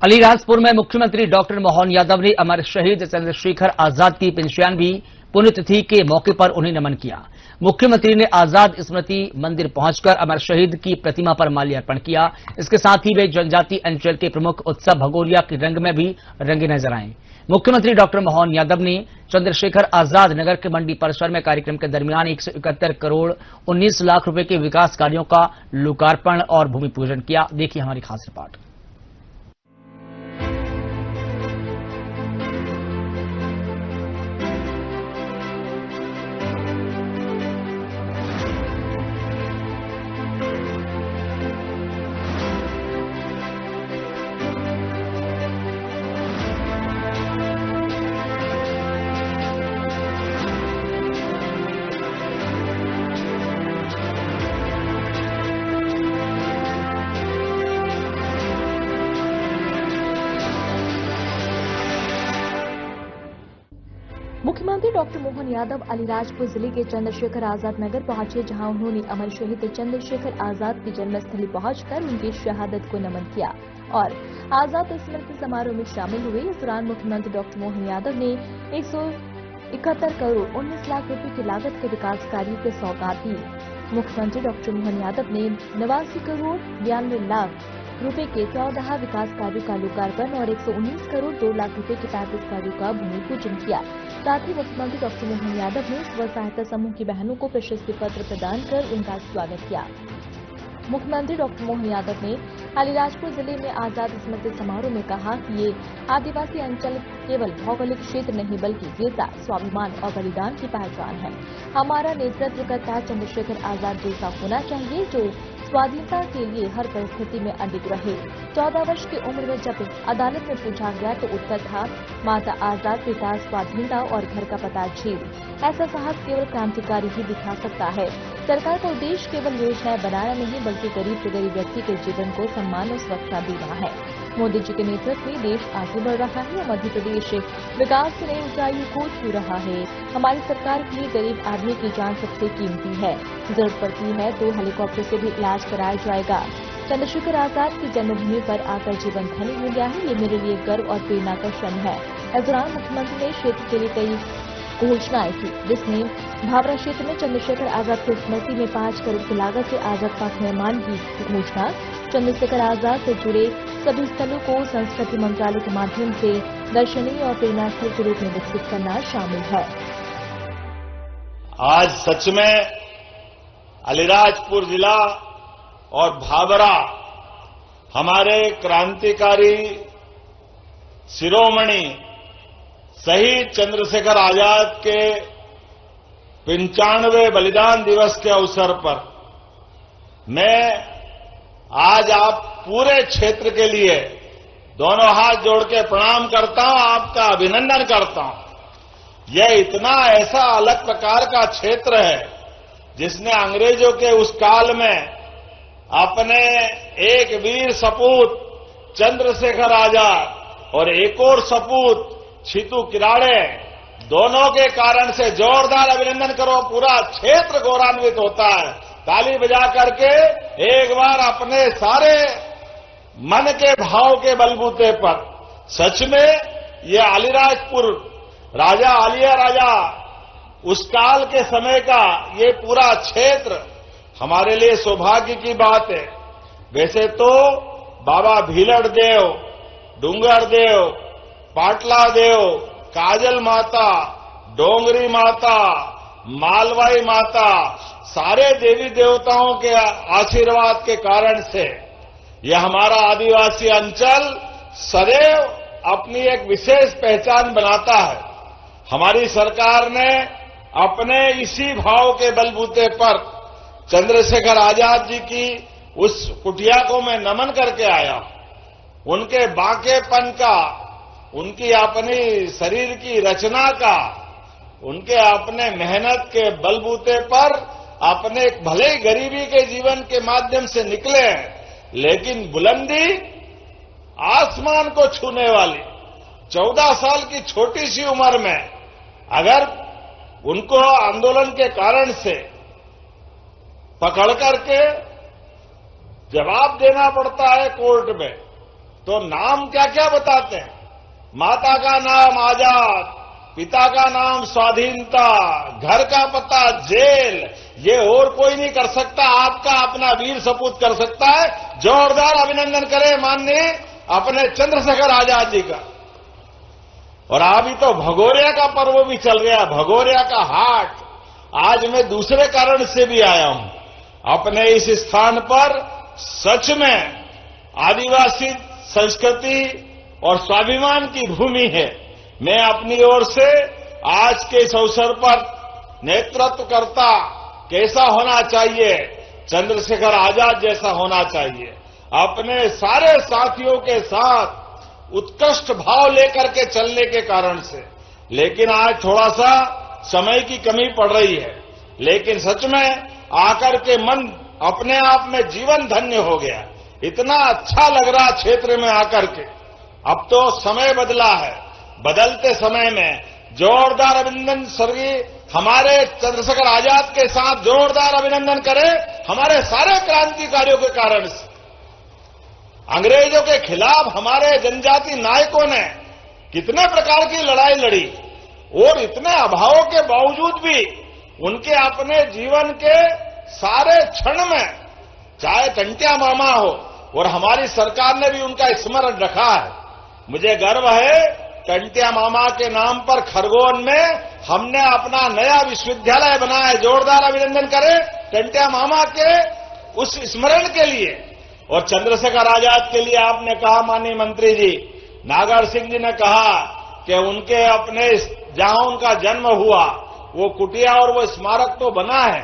अलीराजपुर में मुख्यमंत्री डॉक्टर मोहन यादव ने अमर शहीद चंद्रशेखर आजाद की 95वीं पुण्यतिथि के मौके पर उन्हें नमन किया। मुख्यमंत्री ने आजाद स्मृति मंदिर पहुंचकर अमर शहीद की प्रतिमा पर माल्यार्पण किया। इसके साथ ही वे जनजाति अंचल के प्रमुख उत्सव भगोरिया के रंग में भी रंगे नजर आए। मुख्यमंत्री डॉक्टर मोहन यादव ने चंद्रशेखर आजाद नगर के मंडी परिसर में कार्यक्रम के दरमियान 171 करोड़ 19 लाख रुपए के विकास कार्यों का लोकार्पण और भूमि पूजन किया। देखिए हमारी खास रिपोर्ट। मुख्यमंत्री डॉक्टर मोहन यादव अलीराजपुर जिले के चंद्रशेखर आजाद नगर पहुंचे, जहां उन्होंने अमर शहीद चंद्रशेखर आजाद की जन्मस्थली पहुंचकर उनकी शहादत को नमन किया और आजाद स्मृति समारोह में शामिल हुए। इस दौरान मुख्यमंत्री डॉक्टर मोहन यादव ने 171 करोड़ 19 लाख रुपए की लागत के विकास कार्यों की सौगात दी। मुख्यमंत्री डॉक्टर मोहन यादव ने 89 करोड़ 92 लाख रुपए के 14 विकास कार्यों का लोकार्पण और 119 करोड़ 2 लाख रुपए के 35 कार्यों का भूमि पूजन किया। साथ ही मुख्यमंत्री डॉक्टर मोहन यादव ने स्व सहायता समूह की बहनों को प्रशस्ति पत्र प्रदान कर उनका स्वागत किया। मुख्यमंत्री डॉक्टर मोहन यादव ने अलीराजपुर जिले में आजाद स्मृति समारोह में कहा कि ये आदिवासी अंचल केवल भौगोलिक क्षेत्र नहीं बल्कि वीरता, स्वाभिमान और बलिदान की पहचान है। हमारा नेतृत्व करता चंद्रशेखर आजाद जैसा होना चाहिए जो स्वाधीनता के लिए हर परिस्थिति में अडिग रहे। 14 वर्ष की उम्र में जब अदालत में पूछा गया तो उत्तर था माता आजाद, पिता स्वाधीनता और घर का पता झील। ऐसा साहस केवल क्रांतिकारी ही दिखा सकता है। सरकार का उद्देश्य केवल योजनाएं बनाना नहीं बल्कि गरीब से गरीब व्यक्ति के जीवन को सम्मान और सुरक्षा देना है। मोदी जी के नेतृत्व में देश आगे बढ़ रहा है और मध्य प्रदेश विकास की नई ऊंचाइयों को छू रहा है। हमारी सरकार के लिए गरीब आदमी की जान सबसे कीमती है। जरूरत पड़ती है तो हेलीकॉप्टर से भी इलाज कराया जाएगा। चंद्रशेखर आजाद की जन्मभूमि पर आकर जीवन धन्य हो गया है। ये मेरे लिए गर्व और प्रेरणा का क्षण है। इस दौरान मुख्यमंत्री ने क्षेत्र के लिए कई घोषणाएं की, जिसमें भावरा क्षेत्र में चंद्रशेखर आजाद की स्मृति में 5 करोड़ की लागत से आजाद पार्क निर्माण की घोषणा। चंद्रशेखर आजाद से जुड़े सभी स्थलों को संस्कृति मंत्रालय के माध्यम से दर्शनीय और प्रेरणा स्थल के रूप में विकसित करना शामिल है। आज सच में अलीराजपुर जिला और भावरा हमारे क्रांतिकारी शिरोमणि शहीद चंद्रशेखर आजाद के 95वें बलिदान दिवस के अवसर पर मैं आज आप पूरे क्षेत्र के लिए दोनों हाथ जोड़ के प्रणाम करता हूं, आपका अभिनंदन करता हूं। यह इतना ऐसा अलग प्रकार का क्षेत्र है जिसने अंग्रेजों के उस काल में अपने एक वीर सपूत चंद्रशेखर आजाद और एक और सपूत छितू किराड़े दोनों के कारण से जोरदार अभिनंदन करो, पूरा क्षेत्र गौरवान्वित होता है। ताली बजा करके एक बार अपने सारे मन के भाव के बलबूते पर सच में ये अलीराजपुर राजा आलिया राजा उस काल के समय का ये पूरा क्षेत्र हमारे लिए सौभाग्य की बात है। वैसे तो बाबा भीलड़ देव, डूंगर देव, पाटला देव, काजल माता, डोंगरी माता, मालवाई माता, सारे देवी देवताओं के आशीर्वाद के कारण से यह हमारा आदिवासी अंचल सदैव अपनी एक विशेष पहचान बनाता है। हमारी सरकार ने अपने इसी भाव के बलबूते पर चंद्रशेखर आजाद जी की उस कुटिया को मैं नमन करके आया। उनके बांकेपन का, उनकी अपनी शरीर की रचना का, उनके अपने मेहनत के बलबूते पर अपने भले ही गरीबी के जीवन के माध्यम से निकले हैं, लेकिन बुलंदी आसमान को छूने वाली 14 साल की छोटी सी उम्र में अगर उनको आंदोलन के कारण से पकड़ करके जवाब देना पड़ता है कोर्ट में, तो नाम क्या क्या बताते हैं। माता का नाम आजाद, पिता का नाम स्वाधीनता, घर का पता जेल, ये और कोई नहीं कर सकता, आपका अपना वीर सपूत कर सकता है। जोरदार अभिनंदन करें माननीय अपने चंद्रशेखर आजाद जी का। और अभी तो भगोरिया का पर्व भी चल रहा है, भगोरिया का हाट। आज मैं दूसरे कारण से भी आया हूं। अपने इस स्थान पर सच में आदिवासी संस्कृति और स्वाभिमान की भूमि है। मैं अपनी ओर से आज के इस अवसर पर नेतृत्वकर्ता कैसा होना चाहिए, चंद्रशेखर आजाद जैसा होना चाहिए, अपने सारे साथियों के साथ उत्कृष्ट भाव लेकर के चलने के कारण से। लेकिन आज थोड़ा सा समय की कमी पड़ रही है, लेकिन सच में आकर के मन अपने आप में जीवन धन्य हो गया। इतना अच्छा लग रहा क्षेत्र में आकर के। अब तो समय बदला है, बदलते समय में जोरदार अभिनंदन स्वर्गीय हमारे चंद्रशेखर आजाद के साथ जोरदार अभिनंदन करें हमारे सारे क्रांतिकारियों के कारण से। अंग्रेजों के खिलाफ हमारे जनजाति नायकों ने कितने प्रकार की लड़ाई लड़ी और इतने अभावों के बावजूद भी उनके अपने जीवन के सारे क्षण में, चाहे टंटिया मामा हो, और हमारी सरकार ने भी उनका स्मरण रखा है। मुझे गर्व है टंटिया मामा के नाम पर खरगोन में हमने अपना नया विश्वविद्यालय बनाया है। जोरदार अभिनंदन करें टंटिया मामा के उस स्मरण के लिए। और चंद्रशेखर आजाद के लिए आपने कहा माननीय मंत्री जी, नागर सिंह जी ने कहा कि उनके अपने जहां उनका जन्म हुआ वो कुटिया और वो स्मारक तो बना है,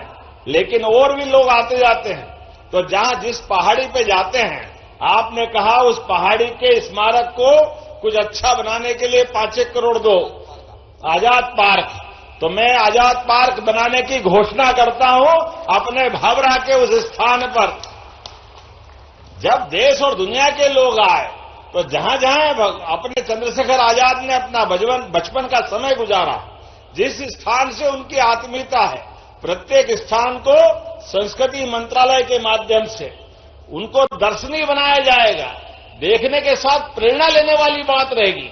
लेकिन और भी लोग आते जाते हैं। तो जहां जिस पहाड़ी पे जाते हैं, आपने कहा उस पहाड़ी के स्मारक को कुछ अच्छा बनाने के लिए 5-1 करोड़ दो, आजाद पार्क। तो मैं आजाद पार्क बनाने की घोषणा करता हूं अपने भावरा के उस स्थान पर। जब देश और दुनिया के लोग आए तो जहां जहां अपने चंद्रशेखर आजाद ने अपना बचपन का समय गुजारा, जिस स्थान से उनकी आत्मीयता है, प्रत्येक स्थान को संस्कृति मंत्रालय के माध्यम से उनको दर्शनीय बनाया जाएगा। देखने के साथ प्रेरणा लेने वाली बात रहेगी।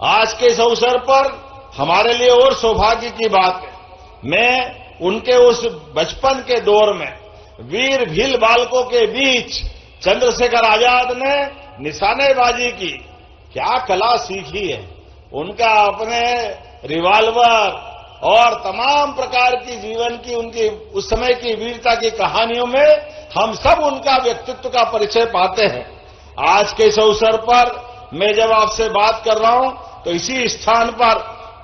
आज के इस अवसर पर हमारे लिए और सौभाग्य की बात है, मैं उनके उस बचपन के दौर में वीर भील बालकों के बीच चंद्रशेखर आजाद ने निशानेबाजी की क्या कला सीखी है। उनका अपने रिवाल्वर और तमाम प्रकार की जीवन की उनकी उस समय की वीरता की कहानियों में हम सब उनका व्यक्तित्व का परिचय पाते हैं। आज के इस अवसर पर मैं जब आपसे बात कर रहा हूं तो इसी स्थान पर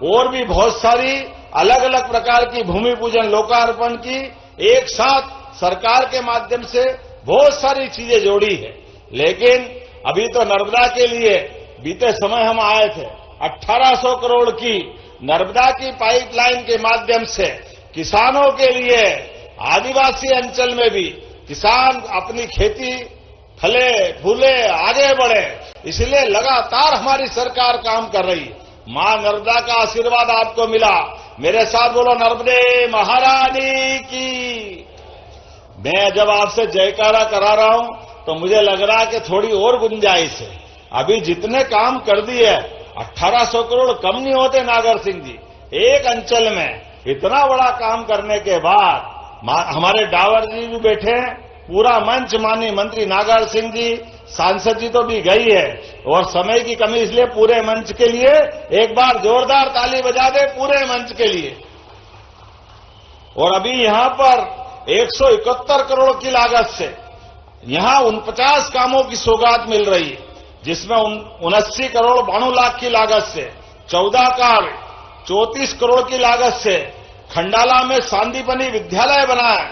और भी बहुत सारी अलग अलग प्रकार की भूमि पूजन लोकार्पण की एक साथ सरकार के माध्यम से बहुत सारी चीजें जोड़ी है। लेकिन अभी तो नर्मदा के लिए बीते समय हम आए थे, 1800 करोड़ की नर्मदा की पाइपलाइन के माध्यम से किसानों के लिए आदिवासी अंचल में भी किसान अपनी खेती फले फूले आगे बढ़े, इसलिए लगातार हमारी सरकार काम कर रही है। मां नर्मदा का आशीर्वाद आपको मिला। मेरे साथ बोलो नर्मदे महारानी की। मैं जब आपसे जयकारा करा रहा हूं तो मुझे लग रहा है कि थोड़ी और गुंजाइश है। अभी जितने काम कर दिए 1800 करोड़ कम नहीं होते नागर सिंह जी। एक अंचल में इतना बड़ा काम करने के बाद हमारे डावर जी भी बैठे हैं, पूरा मंच माननीय मंत्री नागर सिंह जी, सांसद जी तो भी गई है, और समय की कमी इसलिए पूरे मंच के लिए एक बार जोरदार ताली बजा दे पूरे मंच के लिए। और अभी यहां पर 171 करोड़ की लागत से यहां 49 कामों की सौगात मिल रही है, जिसमें 79 करोड़ 92 लाख की लागत से 14 कार 34 करोड़ की लागत से खंडाला में सांदीपनी विद्यालय बना है।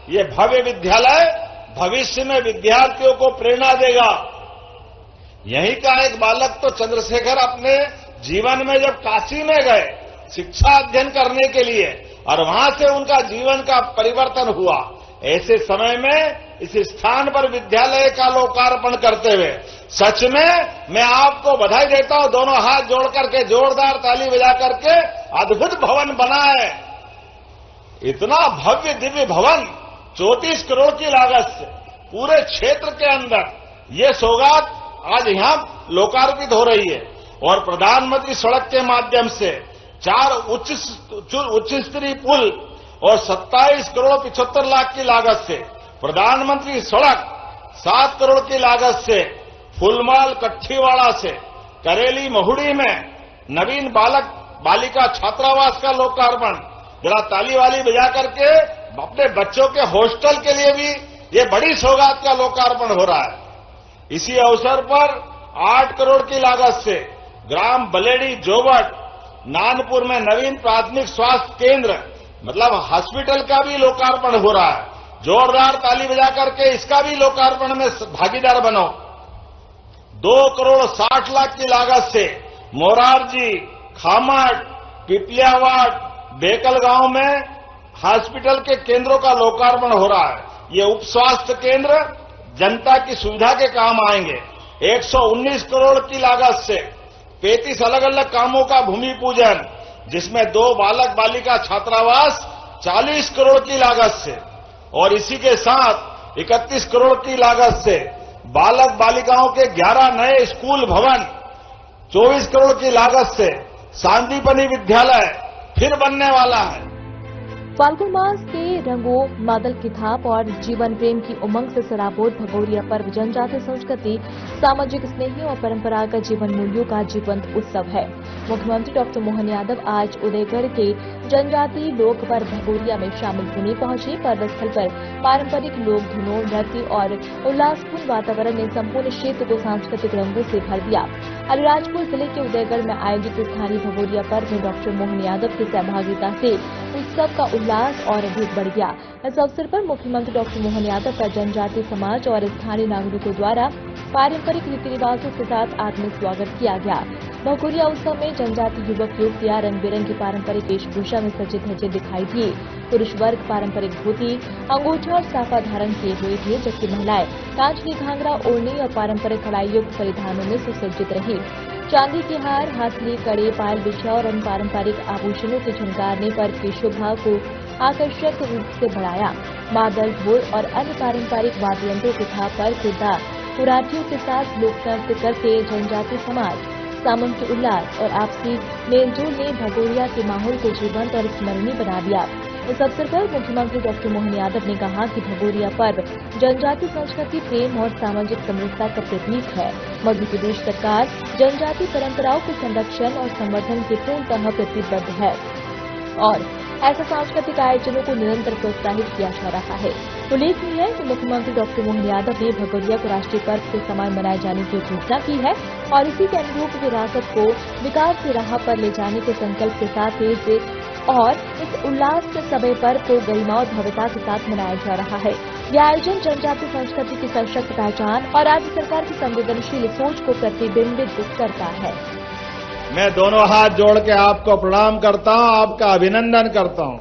ये भव्य विद्यालय भविष्य में विद्यार्थियों को प्रेरणा देगा। यहीं का एक बालक तो चंद्रशेखर अपने जीवन में जब काशी में गए शिक्षा अध्ययन करने के लिए, और वहां से उनका जीवन का परिवर्तन हुआ, ऐसे समय में इस स्थान पर विद्यालय का लोकार्पण करते हुए सच में मैं आपको बधाई देता हूं। दोनों हाथ जोड़ करके जोरदार ताली बजा करके अद्भुत भवन बना है। इतना भव्य दिव्य भवन 34 करोड़ की लागत से पूरे क्षेत्र के अंदर ये सौगात आज यहां लोकार्पित हो रही है और प्रधानमंत्री सड़क के माध्यम से 4 उच्च स्तरीय पुल और 27 करोड़ 75 लाख की लागत से प्रधानमंत्री सड़क 7 करोड़ की लागत से फुलमाल कट्ठीवाड़ा से करेली महुड़ी में नवीन बालक बालिका छात्रावास का लोकार्पण। जरा ताली वाली बजा करके अपने बच्चों के हॉस्टल के लिए भी ये बड़ी सौगात का लोकार्पण हो रहा है। इसी अवसर पर 8 करोड़ की लागत से ग्राम बलेडी जोबट नानपुर में नवीन प्राथमिक स्वास्थ्य केंद्र मतलब हॉस्पिटल का भी लोकार्पण हो रहा है। जोरदार ताली बजा करके इसका भी लोकार्पण में भागीदार बनो। 2 करोड़ 60 लाख की लागत से मोरारजी, खामट, पिपलियावाट, बेकल गांव में हॉस्पिटल के केंद्रों का लोकार्पण हो रहा है। ये उप स्वास्थ्य केंद्र जनता की सुविधा के काम आएंगे। 119 करोड़ की लागत से 35 अलग अलग कामों का भूमि पूजन, जिसमें 2 बालक बालिका छात्रावास 40 करोड़ की लागत से और इसी के साथ 31 करोड़ की लागत से बालक बालिकाओं के 11 नए स्कूल भवन, 24 करोड़ की लागत से सांदीपनी विद्यालय फिर बनने वाला है। फाल्गुन मास के रंगों, मादल की थाप और जीवन प्रेम की उमंग से सराबोर भगोरिया पर्व जनजातीय संस्कृति, सामाजिक स्नेही और परंपरागत जीवन मूल्यों का जीवंत उत्सव है। मुख्यमंत्री डॉक्टर मोहन यादव आज उदयगढ़ के जनजातीय लोक पर्व भगोरिया में शामिल होने पहुंचे। पर्व स्थल पर पारंपरिक लोक धुनों, नृत्य और उल्लासपूर्ण वातावरण ने संपूर्ण क्षेत्र को सांस्कृतिक रंगों से भर दिया। अलीराजपुर जिले के उदयगढ़ में आयोजित स्थानीय भगोरिया पर्व में डॉक्टर मोहन यादव की सहभागिता से उत्सव का उल्लास और अधिक बढ़ गया। इस अवसर पर मुख्यमंत्री डॉक्टर मोहन यादव का जनजातीय समाज और स्थानीय नागरिकों द्वारा पारंपरिक रीति रिवाजों के साथ आत्मीय स्वागत किया गया। भगोरिया उत्सव में जनजातीय युवक युवतियां रंग बिरंगी पारंपरिक वेशभूषा में सजे धजे दिखाई दिए। पुरुष वर्ग पारंपरिक धोती, अंगूठा और साफा धारण किए हुए थे, जबकि महिलाएं कांचली घाघरा ओढ़नी और पारंपरिक कढ़ाई युक्त परिधानों में सुसज्जित रही। चांदी के हार, हाथली, कड़े, पायल बिछा और अन्य पारंपरिक आभूषणों के झुमकारने पर्व की शोभा को आकर्षक रूप से बढ़ाया। मादल, ढोल और अन्य पारंपरिक वाद्य यंत्रों के थाप पर किरदार कुराटियों के साथ लोक नृत्य करके जनजातीय समाज, सामूहिक उल्लास और आपसी मेलजोल ने भगोरिया के माहौल को जीवंत और स्मरणीय बना दिया। इस अवसर पर मुख्यमंत्री डॉक्टर मोहन यादव ने कहा कि भगोरिया पर्व जनजातीय संस्कृति, प्रेम और सामाजिक समरसता का प्रतीक है। मध्य प्रदेश सरकार जनजातीय परंपराओं के संरक्षण और संवर्धन के पूर्णतः प्रतिबद्ध है और ऐसे सांस्कृतिक आयोजनों को निरंतर प्रोत्साहित किया जा रहा है। उल्लेखनीय है कि मुख्यमंत्री डॉक्टर मोहन यादव ने भगोरिया को राष्ट्रीय पर्व के समान मनाए जाने की घोषणा की है और इसी के अनुरूप विरासत को विकास की राह पर ले जाने के संकल्प के साथ और इस उल्लास के समय पर्व को गरिमा और भव्यता के साथ मनाया जा रहा है। यह आयोजन जनजातीय संस्कृति की सशक्त पहचान और राज्य सरकार की संवेदनशील सोच को प्रतिबिंबित करता है। मैं दोनों हाथ जोड़ के आपको प्रणाम करता हूं, आपका अभिनंदन करता हूं।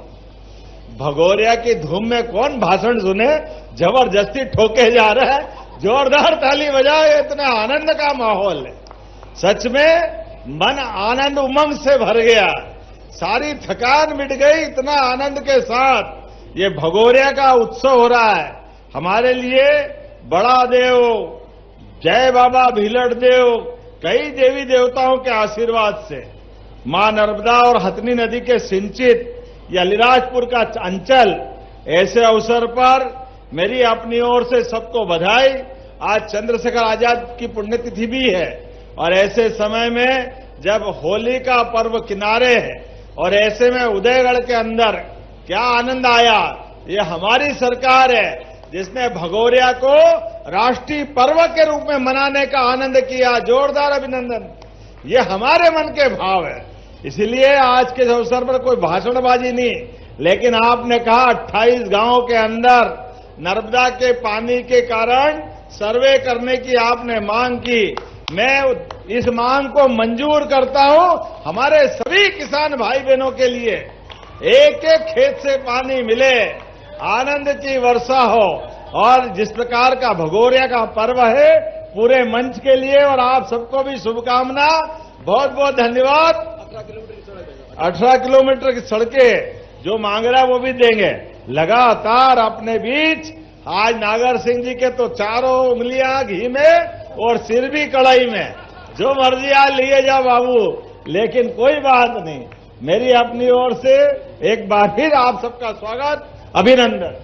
भगोरिया की धूम में कौन भाषण सुने, जबरदस्ती ठोके जा रहे हैं, जोरदार ताली बजाओ, इतना आनंद का माहौल है। सच में मन आनंद उमंग से भर गया, सारी थकान मिट गई। इतना आनंद के साथ ये भगोरिया का उत्सव हो रहा है। हमारे लिए बड़ा देव, जय बाबा भीलड़ देव, कई देवी देवताओं के आशीर्वाद से मां नर्मदा और हथनी नदी के सिंचित ये अलीराजपुर का अंचल, ऐसे अवसर पर मेरी अपनी ओर से सबको बधाई। आज चंद्रशेखर आजाद की पुण्यतिथि भी है और ऐसे समय में जब होली का पर्व किनारे है और ऐसे में उदयगढ़ के अंदर क्या आनंद आया। ये हमारी सरकार है जिसने भगोरिया को राष्ट्रीय पर्व के रूप में मनाने का आनंद किया। जोरदार अभिनंदन। ये हमारे मन के भाव है। इसलिए आज के अवसर पर कोई भाषणबाजी नहीं, लेकिन आपने कहा 28 गांवों के अंदर नर्मदा के पानी के कारण सर्वे करने की आपने मांग की। मैं इस मांग को मंजूर करता हूं। हमारे सभी किसान भाई बहनों के लिए एक एक खेत से पानी मिले, आनंद की वर्षा हो और जिस प्रकार का भगोरिया का पर्व है पूरे मंच के लिए और आप सबको भी शुभकामना। बहुत बहुत धन्यवाद। 18 किलोमीटर की सड़कें जो मांग रहा है वो भी देंगे लगातार अपने बीच। आज नागर सिंह जी के तो चारों उंगलियां घी में और सिर भी कढ़ाई में, जो मर्जी आज लिए जाओ बाबू, लेकिन कोई बात नहीं। मेरी अपनी ओर से एक बार फिर आप सबका स्वागत, अभिनंदन।